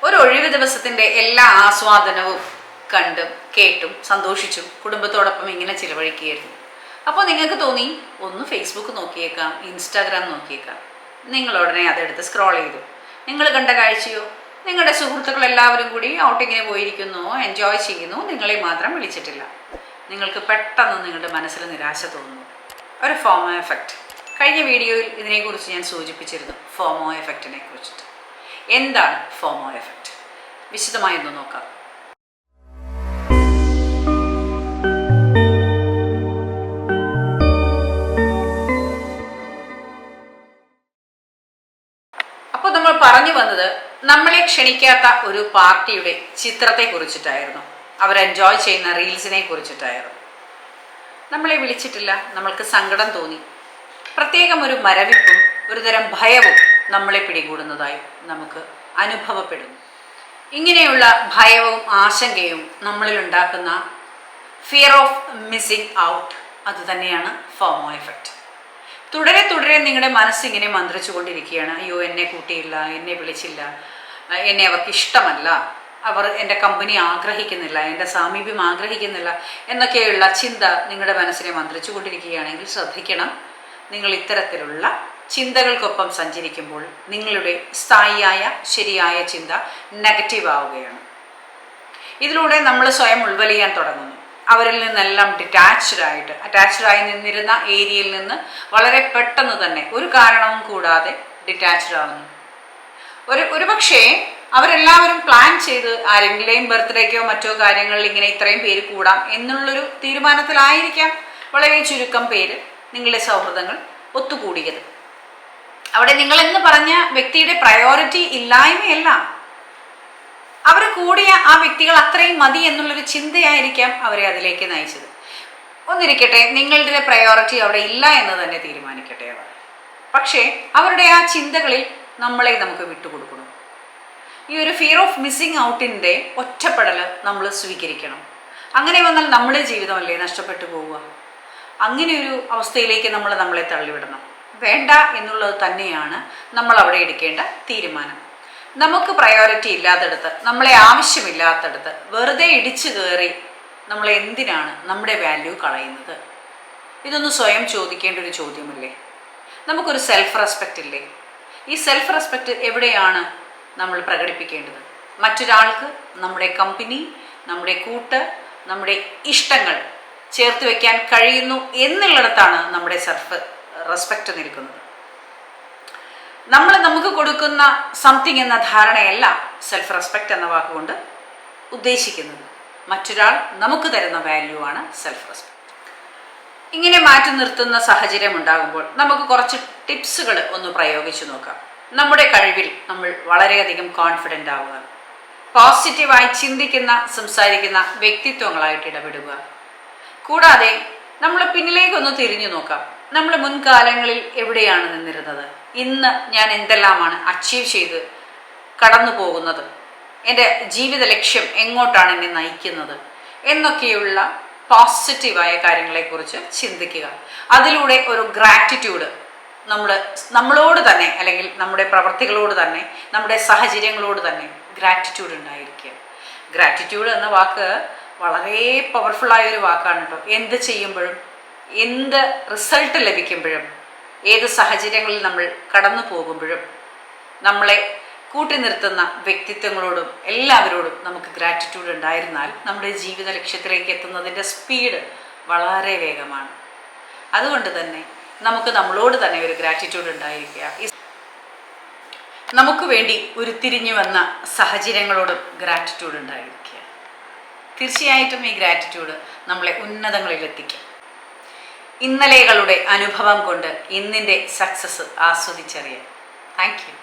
ഒരു ഒഴിവ് ദിവസത്തിൻ്റെ എല്ലാ ആസ്വാദനവും കണ്ടും കേട്ടും സന്തോഷിച്ചും കുടുംബത്തോടൊപ്പം ഇങ്ങനെ ചിലവഴിക്കുകയായിരുന്നു. അപ്പോൾ നിങ്ങൾക്ക് തോന്നി ഒന്ന് ഫേസ്ബുക്ക് നോക്കിയേക്കാം, ഇൻസ്റ്റാഗ്രാം നോക്കിയേക്കാം. നിങ്ങൾ ഉടനെ അതെടുത്ത് സ്ക്രോൾ ചെയ്തു. നിങ്ങൾ കണ്ട കാഴ്ചയോ നിങ്ങളുടെ സുഹൃത്തുക്കൾ എല്ലാവരും കൂടി ഔട്ടിങ്ങിന് പോയിരിക്കുന്നു, എൻജോയ് ചെയ്യുന്നു, നിങ്ങളെ മാത്രം വിളിച്ചിട്ടില്ല. നിങ്ങൾക്ക് പെട്ടെന്ന് നിങ്ങളുടെ മനസ്സിൽ നിരാശ തോന്നുന്നു. ഒരു ഫോമോ എഫക്റ്റ്. കഴിഞ്ഞ വീഡിയോയിൽ ഇതിനെക്കുറിച്ച് ഞാൻ സൂചിപ്പിച്ചിരുന്നു, ഫോമോ എഫക്റ്റിനെ കുറിച്ചിട്ട്. എന്താണ് ഫോമോ എഫക്റ്റ്? വിശദമായി ഒന്ന് നോക്കാം. അപ്പോൾ നമ്മൾ പറഞ്ഞു വന്നത് നമ്മളെ ക്ഷണിക്കാത്ത ഒരു പാർട്ടിയുടെ ചിത്രത്തെ കുറിച്ചിട്ടായിരുന്നു. അവർ എൻജോയ് ചെയ്യുന്ന റീൽസിനെ കുറിച്ചിട്ടായിരുന്നു. നമ്മളെ വിളിച്ചിട്ടില്ല, നമ്മൾക്ക് സങ്കടം തോന്നി. പ്രത്യേകം ഒരു മരവിപ്പും ഒരുതരം ഭയവും നമ്മളെ പിടികൂടുന്നതായി നമുക്ക് അനുഭവപ്പെടുന്നു. ഇങ്ങനെയുള്ള ഭയവും ആശങ്കയും നമ്മളിൽ ഉണ്ടാക്കുന്ന ഫിയർ ഓഫ് മിസ്സിങ് ഔട്ട്, അതുതന്നെയാണ് ഫോമോ എഫക്റ്റ്. തുടരെ തുടരെ നിങ്ങളുടെ മനസ്സിങ്ങനെ മന്ത്രിച്ചു കൊണ്ടിരിക്കുകയാണ്. അയ്യോ, എന്നെ കൂട്ടിയില്ല, എന്നെ വിളിച്ചില്ല, എന്നെ അവർക്ക് ഇഷ്ടമല്ല, അവർ എൻ്റെ കമ്പനി ആഗ്രഹിക്കുന്നില്ല, എൻ്റെ സാമീപ്യം ആഗ്രഹിക്കുന്നില്ല എന്നൊക്കെയുള്ള ചിന്ത നിങ്ങളുടെ മനസ്സിനെ മന്ത്രിച്ചു കൊണ്ടിരിക്കുകയാണെങ്കിൽ ശ്രദ്ധിക്കണം. നിങ്ങൾ ഇത്തരത്തിലുള്ള ചിന്തകൾക്കൊപ്പം സഞ്ചരിക്കുമ്പോൾ നിങ്ങളുടെ സ്ഥായിയായ ശരിയായ ചിന്ത നെഗറ്റീവ് ആവുകയാണ്. ഇതിലൂടെ നമ്മൾ സ്വയം ഉൾവലിയാൻ തുടങ്ങുന്നു. അവരിൽ നിന്നെല്ലാം അറ്റാച്ച്ഡായി നിന്നിരുന്ന ഏരിയയിൽ നിന്ന് വളരെ പെട്ടെന്ന് തന്നെ ഒരു കാരണവും കൂടാതെ ഡിറ്റാച്ച്ഡ് ആവുന്നു. ഒരുപക്ഷേ അവരെല്ലാവരും പ്ലാൻ ചെയ്ത് ആരെങ്കിലെയും ബർത്ത്ഡേക്കോ മറ്റോ കാര്യങ്ങളിൽ ഇങ്ങനെ ഇത്രയും പേര് കൂടാം എന്നുള്ളൊരു തീരുമാനത്തിലായിരിക്കാം വളരെ ചുരുക്കം പേര് നിങ്ങളുടെ സൗഹൃദങ്ങൾ ഒത്തുകൂടിയത്. അവിടെ നിങ്ങളെന്ന് പറഞ്ഞ വ്യക്തിയുടെ പ്രയോറിറ്റി ഇല്ലായ്മയല്ല, അവർ കൂടിയ ആ വ്യക്തികൾ അത്രയും മതി എന്നുള്ളൊരു ചിന്തയായിരിക്കാം അവരെ അതിലേക്ക് നയിച്ചത്. ഒന്നിരിക്കട്ടെ, നിങ്ങളുടെ പ്രയോറിറ്റി അവിടെ ഇല്ല എന്ന് തന്നെ തീരുമാനിക്കട്ടെ അവർ. പക്ഷേ അവരുടെ ആ ചിന്തകളിൽ നമ്മളെ നമുക്ക് വിട്ടുകൊടുക്കണം. ഈ ഒരു ഫിയർ ഓഫ് മിസ്സിങ് ഔട്ടിൻ്റെ ഒറ്റപ്പെടൽ നമ്മൾ സ്വീകരിക്കണം. അങ്ങനെ വന്നാൽ നമ്മുടെ ജീവിതമല്ലേ നഷ്ടപ്പെട്ടു പോവുക. അങ്ങനെ ഒരു അവസ്ഥയിലേക്ക് നമ്മളെ തള്ളിവിടണം. വേണ്ട എന്നുള്ളത് തന്നെയാണ് നമ്മൾ അവിടെ എടുക്കേണ്ട തീരുമാനം. നമുക്ക് പ്രയോറിറ്റി ഇല്ലാത്തടത്ത്, നമ്മളെ ആവശ്യമില്ലാത്തടത്ത് വെറുതെ ഇടിച്ചു കയറി നമ്മളെ എന്തിനാണ് നമ്മുടെ വാല്യൂ കളയുന്നത്? ഇതൊന്ന് സ്വയം ചോദിക്കേണ്ട ഒരു ചോദ്യമല്ലേ? നമുക്കൊരു സെൽഫ് റെസ്പെക്റ്റ് ഇല്ലേ? ഈ സെൽഫ് റെസ്പെക്റ്റ് എവിടെയാണ് നമ്മൾ പ്രകടിപ്പിക്കേണ്ടത്? മറ്റൊരാൾക്ക് നമ്മുടെ കമ്പനി, നമ്മുടെ കൂട്ട്, നമ്മുടെ ഇഷ്ടങ്ങൾ ചേർത്ത് വയ്ക്കാൻ കഴിയുന്നു എന്നുള്ളിടത്താണ് നമ്മുടെ സെൽഫ് റെസ്പെക്റ്റ് നിൽക്കുന്നത്. നമുക്ക് കൊടുക്കുന്ന സംതിങ് എന്ന ധാരണയല്ല സെൽഫ് റെസ്പെക്റ്റ് എന്ന വാക്കുകൊണ്ട് ഉദ്ദേശിക്കുന്നത്. മറ്റൊരാൾ നമുക്ക് തരുന്ന വാല്യൂ ആണ് സെൽഫ് റെസ്പെക്റ്റ്. ഇങ്ങനെ മാറ്റി നിർത്തുന്ന സാഹചര്യം ഉണ്ടാകുമ്പോൾ നമുക്ക് കുറച്ച് ടിപ്സുകൾ ഒന്ന് പ്രയോഗിച്ചു നോക്കാം. നമ്മുടെ കഴിവിൽ നമ്മൾ വളരെയധികം കോൺഫിഡൻ്റ് ആവുക, പോസിറ്റീവായി ചിന്തിക്കുന്ന സംസാരിക്കുന്ന വ്യക്തിത്വങ്ങളായിട്ട് ഇടപെടുക. കൂടാതെ നമ്മൾ പിന്നിലേക്കൊന്ന് തിരിഞ്ഞു നോക്കാം. നമ്മൾ മുൻകാലങ്ങളിൽ എവിടെയാണ് നിന്നിരുന്നത്? ഇന്ന് ഞാൻ എന്തെല്ലാമാണ് അച്ചീവ് ചെയ്ത് കടന്നു പോകുന്നത്? എൻ്റെ ജീവിത ലക്ഷ്യം എങ്ങോട്ടാണ് എന്നെ നയിക്കുന്നത് എന്നൊക്കെയുള്ള പോസിറ്റീവായ കാര്യങ്ങളെക്കുറിച്ച് ചിന്തിക്കുക. അതിലൂടെ ഒരു ഗ്രാറ്റിറ്റ്യൂഡ് നമ്മളോട് തന്നെ, അല്ലെങ്കിൽ നമ്മുടെ പ്രവർത്തികളോട് തന്നെ, നമ്മുടെ സാഹചര്യങ്ങളോട് തന്നെ ഗ്രാറ്റിറ്റ്യൂഡ് ഉണ്ടായിരിക്കുക. ഗ്രാറ്റിറ്റ്യൂഡ് എന്ന വാക്ക് വളരെ പവർഫുള്ളായൊരു വാക്കാണ് കേട്ടോ. എന്ത് ചെയ്യുമ്പോഴും, എന്ത് റിസൾട്ട് ലഭിക്കുമ്പോഴും, ഏത് സാഹചര്യങ്ങളിൽ നമ്മൾ കടന്നു പോകുമ്പോഴും നമ്മളെ കൂട്ടി നിർത്തുന്ന വ്യക്തിത്വങ്ങളോടും എല്ലാവരോടും നമുക്ക് ഗ്രാറ്റിറ്റ്യൂഡ് ഉണ്ടായിരുന്നാൽ നമ്മുടെ ജീവിത ലക്ഷ്യത്തിലേക്ക് എത്തുന്നതിൻ്റെ സ്പീഡ് വളരെ വേഗമാണ്. അതുകൊണ്ട് തന്നെ നമുക്ക് നമ്മളോട് തന്നെ ഒരു ഗ്രാറ്റിറ്റ്യൂഡ് ഉണ്ടായിരിക്കുക. നമുക്ക് വേണ്ടി ഉരുത്തിരിഞ്ഞു വന്ന സാഹചര്യങ്ങളോടും ഗ്രാറ്റിറ്റ്യൂഡ് ഉണ്ടായിരിക്കുക. തീർച്ചയായിട്ടും ഈ ഗ്രാറ്റിറ്റ്യൂഡ് നമ്മളെ ഉന്നതങ്ങളിലെത്തിക്കും. ഇന്നലെകളുടെ അനുഭവം കൊണ്ട് ഇന്നിൻ്റെ സക്സസ് ആസ്വദിച്ചറിയാം. Thank you.